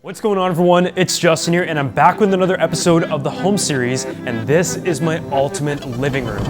What's going on, everyone? It's Justin here, and I'm back with another episode of the Home Series, and this is my ultimate living room.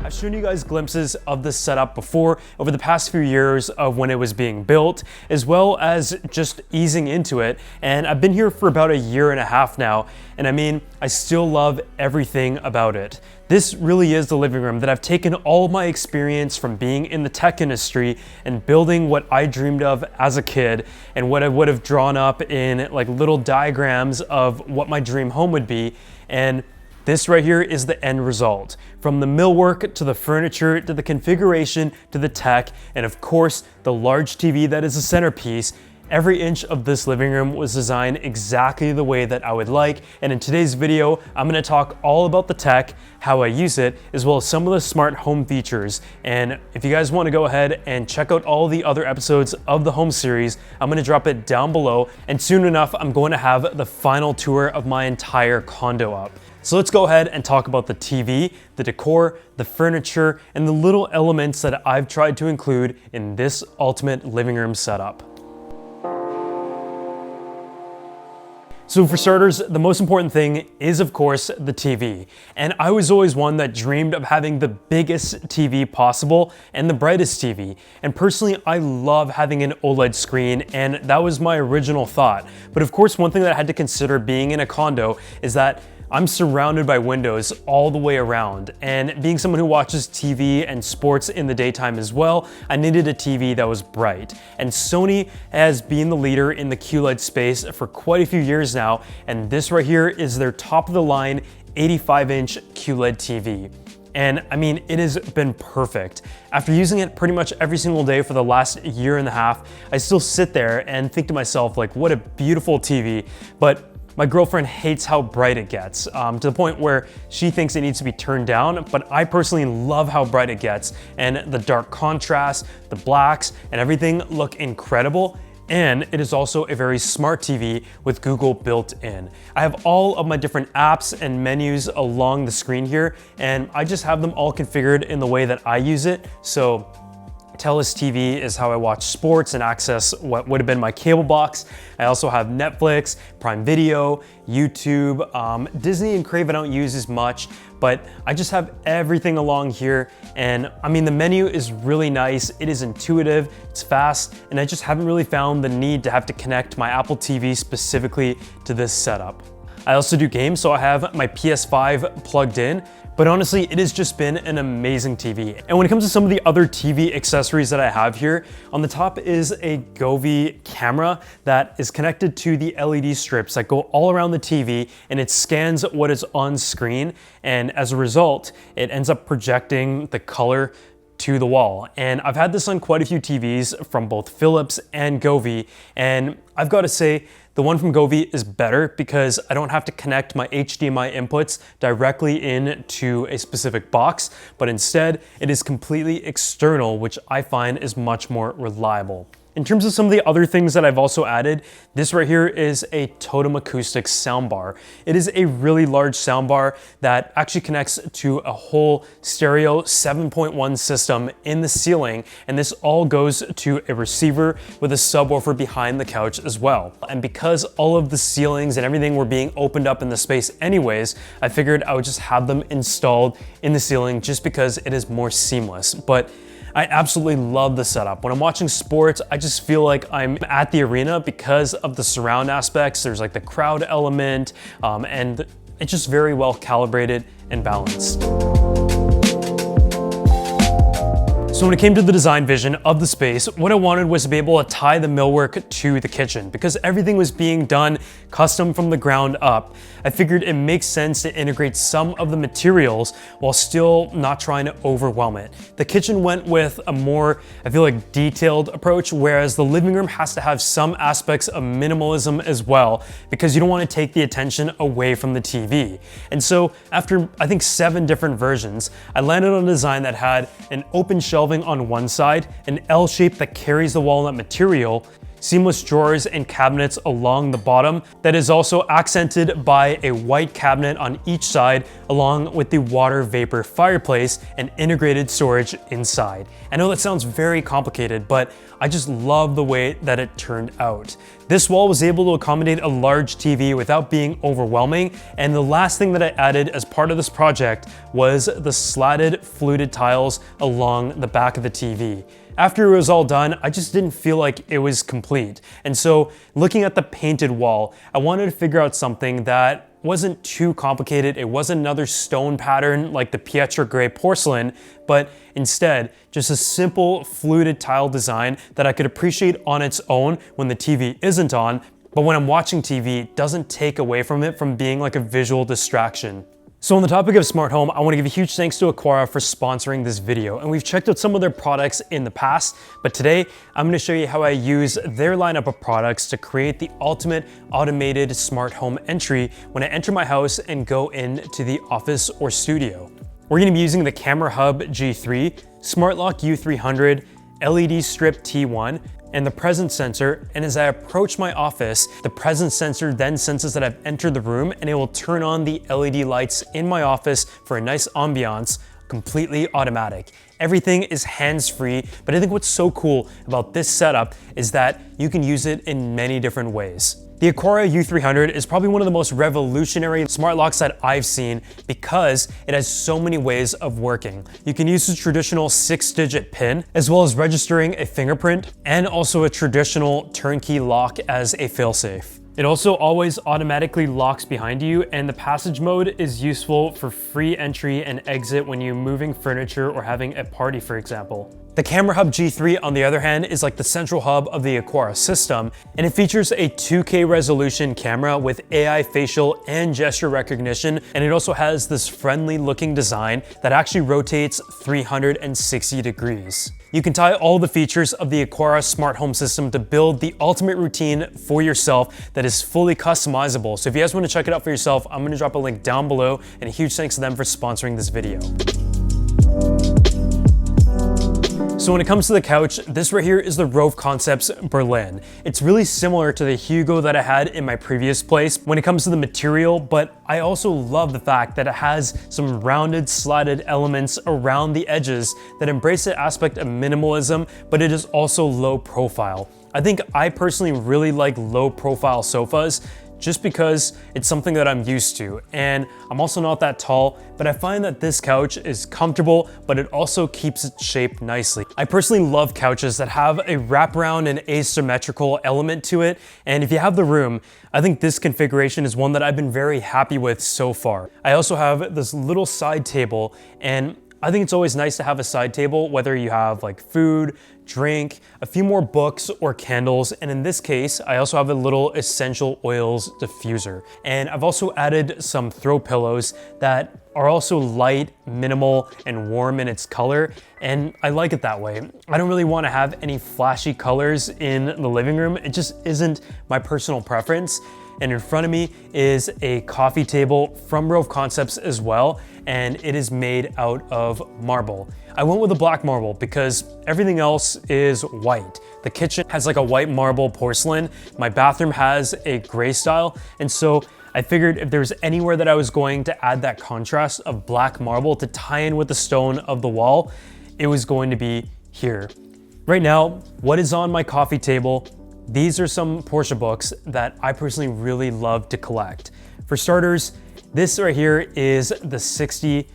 I've shown you guys glimpses of this setup before over the past few years of when it was being built, as well as just easing into it. And I've been here for about a year and a half now, and I mean, I still love everything about it. This really is the living room that I've taken all of my experience from being in the tech industry and building what I dreamed of as a kid and what I would have drawn up in like little diagrams of what my dream home would be. And this right here is the end result. From the millwork to the furniture to the configuration to the tech, and of course the large TV that is the centerpiece, every inch of this living room was designed exactly the way that I would like. And in today's video, I'm gonna talk all about the tech, how I use it, as well as some of the smart home features. And if you guys wanna go ahead and check out all the other episodes of the Home Series, I'm gonna drop it down below. And soon enough, I'm going to have the final tour of my entire condo up. So let's go ahead and talk about the TV, the decor, the furniture, and the little elements that I've tried to include in this ultimate living room setup. So for starters, the most important thing is of course the TV. And I was always one that dreamed of having the biggest TV possible and the brightest TV. And personally, I love having an OLED screen, and that was my original thought. But of course, one thing that I had to consider being in a condo is that I'm surrounded by windows all the way around, and being someone who watches TV and sports in the daytime as well, I needed a TV that was bright. And Sony has been the leader in the QLED space for quite a few years now, and this right here is their top of the line 85-inch QLED TV. And I mean, it has been perfect. After using it pretty much every single day for the last year and a half, I still sit there and think to myself, like, what a beautiful TV. But my girlfriend hates how bright it gets, to the point where she thinks it needs to be turned down, but I personally love how bright it gets, and the dark contrast, the blacks, and everything look incredible. And it is also a very smart TV with Google built in. I have all of my different apps and menus along the screen here, and I just have them all configured in the way that I use it. So Telus TV is how I watch sports and access what would have been my cable box. I also have Netflix, Prime Video, YouTube, Disney and Crave I don't use as much, but I just have everything along here. And I mean, the menu is really nice. It is intuitive, it's fast, and I just haven't really found the need to have to connect my Apple TV specifically to this setup. I also do games, so I have my PS5 plugged in. But honestly, it has just been an amazing TV. And when it comes to some of the other TV accessories that I have here, on the top is a Govee camera that is connected to the LED strips that go all around the TV, and it scans what is on screen. And as a result, it ends up projecting the color to the wall. And I've had this on quite a few TVs from both Philips and Govee, and I've got to say, the one from Govee is better because I don't have to connect my HDMI inputs directly into a specific box, but instead it is completely external, which I find is much more reliable. In terms of some of the other things that I've also added, this right here is a Totem Acoustics soundbar. It is a really large soundbar that actually connects to a whole stereo 7.1 system in the ceiling, and this all goes to a receiver with a subwoofer behind the couch as well. And because all of the ceilings and everything were being opened up in the space anyways, I figured I would just have them installed in the ceiling just because it is more seamless. But I absolutely love the setup. When I'm watching sports, I just feel like I'm at the arena because of the surround aspects. There's like the crowd element, and it's just very well calibrated and balanced. So when it came to the design vision of the space, what I wanted was to be able to tie the millwork to the kitchen. Because everything was being done custom from the ground up, I figured it makes sense to integrate some of the materials while still not trying to overwhelm it. The kitchen went with a more, I feel like, detailed approach, whereas the living room has to have some aspects of minimalism as well, because you don't want to take the attention away from the TV. And so after, I think, 7 different versions, I landed on a design that had an open shelving on one side, an L shape that carries the walnut material, seamless drawers and cabinets along the bottom that is also accented by a white cabinet on each side, along with the water vapor fireplace and integrated storage inside. I know that sounds very complicated, but I just love the way that it turned out. This wall was able to accommodate a large TV without being overwhelming, and the last thing that I added as part of this project was the slatted fluted tiles along the back of the TV. After it was all done, I just didn't feel like it was complete. And so looking at the painted wall, I wanted to figure out something that wasn't too complicated. It wasn't another stone pattern like the Pietra gray porcelain, but instead just a simple fluted tile design that I could appreciate on its own when the TV isn't on, but when I'm watching TV, it doesn't take away from it from being like a visual distraction. So on the topic of smart home, I want to give a huge thanks to Aqara for sponsoring this video. And we've checked out some of their products in the past, but today I'm going to show you how I use their lineup of products to create the ultimate automated smart home entry when I enter my house and go into the office or studio. We're going to be using the Camera Hub G3, Smart Lock U300, LED Strip T1, and the presence sensor, and as I approach my office, the presence sensor then senses that I've entered the room and it will turn on the LED lights in my office for a nice ambiance, completely automatic. Everything is hands-free, but I think what's so cool about this setup is that you can use it in many different ways. The Aqara U300 is probably one of the most revolutionary smart locks that I've seen because it has so many ways of working. You can use a traditional 6-digit PIN, as well as registering a fingerprint, and also a traditional turnkey lock as a failsafe. It also always automatically locks behind you, and the passage mode is useful for free entry and exit when you're moving furniture or having a party, for example. The Camera Hub G3, on the other hand, is like the central hub of the Aqara system, and it features a 2K resolution camera with AI facial and gesture recognition, and it also has this friendly looking design that actually rotates 360 degrees. You can tie all the features of the Aqara smart home system to build the ultimate routine for yourself that is fully customizable. So if you guys want to check it out for yourself, I'm going to drop a link down below, and a huge thanks to them for sponsoring this video. So when it comes to the couch, this right here is the Rove Concepts Berlin. It's really similar to the Hugo that I had in my previous place when it comes to the material, but I also love the fact that it has some rounded, slatted elements around the edges that embrace the aspect of minimalism, but it is also low profile. I think I personally really like low profile sofas just because it's something that I'm used to, and I'm also not that tall, but I find that this couch is comfortable, but it also keeps its shape nicely. I personally love couches that have a wraparound and asymmetrical element to it, and if you have the room, I think this configuration is one that I've been very happy with so far. I also have this little side table, and I think it's always nice to have a side table, whether you have like food, drink, a few more books or candles. And in this case, I also have a little essential oils diffuser. And I've also added some throw pillows that are also light, minimal, and warm in its color. And I like it that way. I don't really want to have any flashy colors in the living room. It just isn't my personal preference. And in front of me is a coffee table from Rove Concepts as well, and it is made out of marble. I went with a black marble because everything else is white. The kitchen has like a white marble porcelain. My bathroom has a gray style, and so I figured if there's anywhere that I was going to add that contrast of black marble to tie in with the stone of the wall, it was going to be here. Right now, what is on my coffee table? These are some Porsche books that I personally really love to collect. For starters, this right here is the 60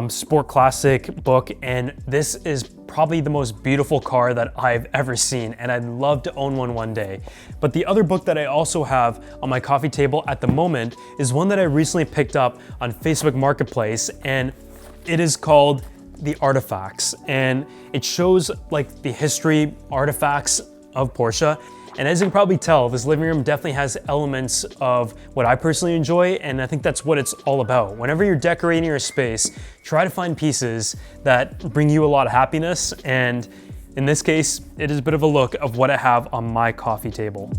Sport Classic book, and this is probably the most beautiful car that I've ever seen, and I'd love to own one day. But the other book that I also have on my coffee table at the moment is one that I recently picked up on Facebook Marketplace, and it is called The Artifacts, and it shows like the history artifacts of Porsche. And as you can probably tell, this living room definitely has elements of what I personally enjoy, and I think that's what it's all about. Whenever you're decorating your space, try to find pieces that bring you a lot of happiness, and in this case, it is a bit of a look of what I have on my coffee table.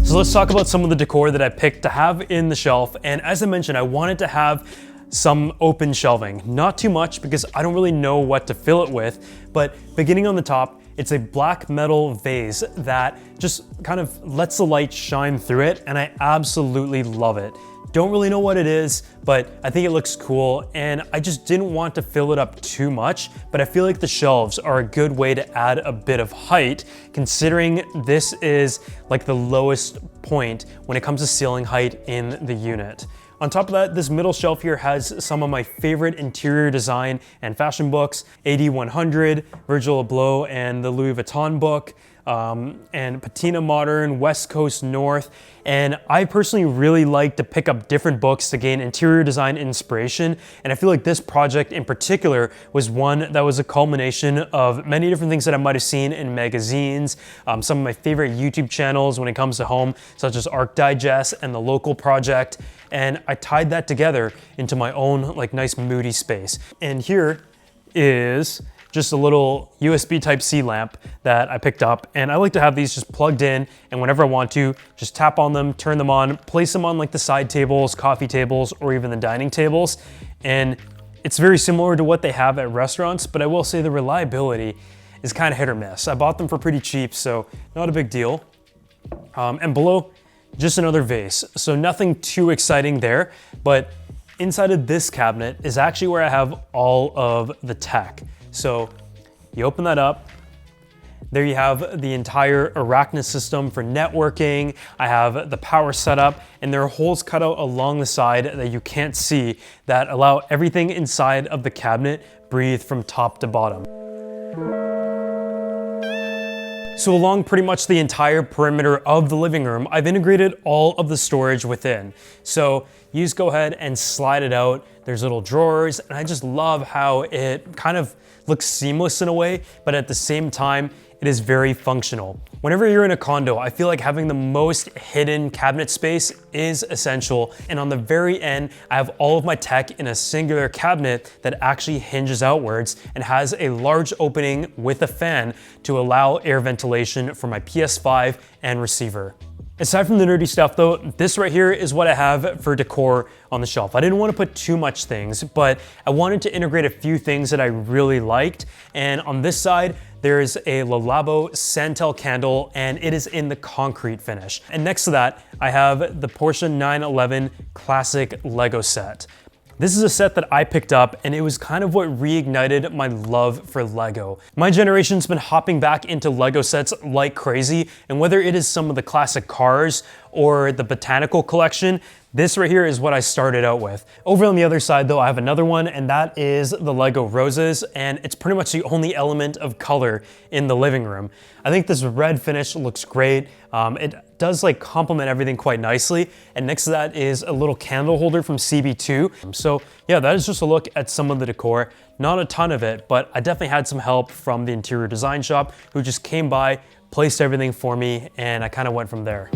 So let's talk about some of the decor that I picked to have in the shelf, and as I mentioned, I wanted to have some open shelving. Not too much because I don't really know what to fill it with, but beginning on the top, It's a black metal vase that just kind of lets the light shine through it, and I absolutely love it. Don't really know what it is, but I think it looks cool, and I just didn't want to fill it up too much, but I feel like the shelves are a good way to add a bit of height, considering this is like the lowest point when it comes to ceiling height in the unit. On top of that, this middle shelf here has some of my favorite interior design and fashion books, AD 100, Virgil Abloh and the Louis Vuitton book, and Patina Modern, West Coast North. And I personally really like to pick up different books to gain interior design inspiration. And I feel like this project in particular was one that was a culmination of many different things that I might have seen in magazines, some of my favorite YouTube channels when it comes to home, such as Arc Digest and The Local Project. And I tied that together into my own like nice moody space. And here is just a little USB Type-C lamp that I picked up, and I like to have these just plugged in, and whenever I want to, just tap on them, turn them on, place them on like the side tables, coffee tables, or even the dining tables. And it's very similar to what they have at restaurants, but I will say the reliability is kind of hit or miss. I bought them for pretty cheap, so not a big deal. And below, just another vase. So nothing too exciting there, but inside of this cabinet is actually where I have all of the tech. So you open that up, there you have the entire Arachna system for networking. I have the power setup, and there are holes cut out along the side that you can't see that allow everything inside of the cabinet breathe from top to bottom. So along pretty much the entire perimeter of the living room, I've integrated all of the storage within. So you just go ahead and slide it out. There's little drawers, and I just love how it kind of looks seamless in a way, but at the same time, it is very functional. Whenever you're in a condo, I feel like having the most hidden cabinet space is essential. And on the very end, I have all of my tech in a singular cabinet that actually hinges outwards and has a large opening with a fan to allow air ventilation for my PS5 and receiver. Aside from the nerdy stuff though, this right here is what I have for decor on the shelf. I didn't want to put too much things, but I wanted to integrate a few things that I really liked. And on this side, there's a Le Labo Santal candle, and it is in the concrete finish. And next to that, I have the Porsche 911 Classic Lego set. This is a set that I picked up, and it was kind of what reignited my love for Lego. My generation's been hopping back into Lego sets like crazy, and whether it is some of the classic cars or the botanical collection, this right here is what I started out with. Over on the other side though, I have another one, and that is the Lego roses, and it's pretty much the only element of color in the living room. I think this red finish looks great. It does like complement everything quite nicely. And next to that is a little candle holder from CB2. So yeah, that is just a look at some of the decor. Not a ton of it, but I definitely had some help from the interior design shop who just came by, placed everything for me, and I kind of went from there.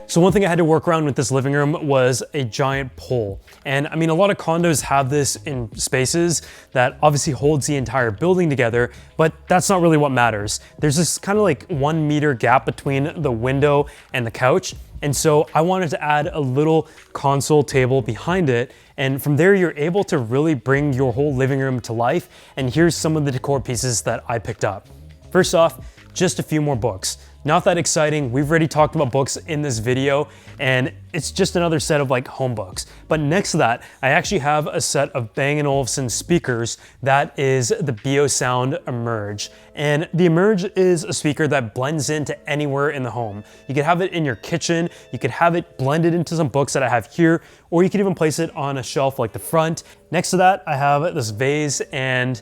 So one thing I had to work around with this living room was a giant pole. And I mean, a lot of condos have this in spaces that obviously holds the entire building together, but that's not really what matters. There's this kind of like 1 meter gap between the window and the couch. And so I wanted to add a little console table behind it. And from there, you're able to really bring your whole living room to life. And here's some of the decor pieces that I picked up. First off, just a few more books. Not that exciting. We've already talked about books in this video, and it's just another set of like home books. But next to that, I actually have a set of Bang & Olufsen speakers. That is the Biosound Emerge. And the Emerge is a speaker that blends into anywhere in the home. You could have it in your kitchen, you could have it blended into some books that I have here, or you could even place it on a shelf like the front. Next to that, I have this vase, and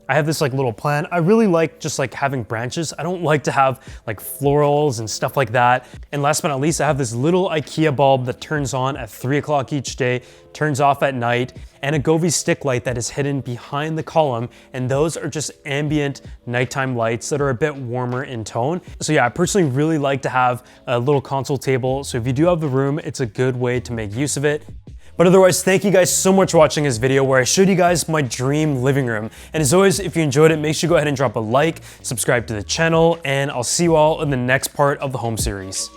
I have this like little plant. I really like just like having branches. I don't like to have like florals and stuff like that. And last but not least, I have this little IKEA bulb that turns on at 3 o'clock each day, turns off at night, and a Govee stick light that is hidden behind the column. And those are just ambient nighttime lights that are a bit warmer in tone. So yeah, I personally really like to have a little console table. So if you do have the room, it's a good way to make use of it. But otherwise, thank you guys so much for watching this video where I showed you guys my dream living room. And as always, if you enjoyed it, make sure you go ahead and drop a like, subscribe to the channel, and I'll see you all in the next part of the home series.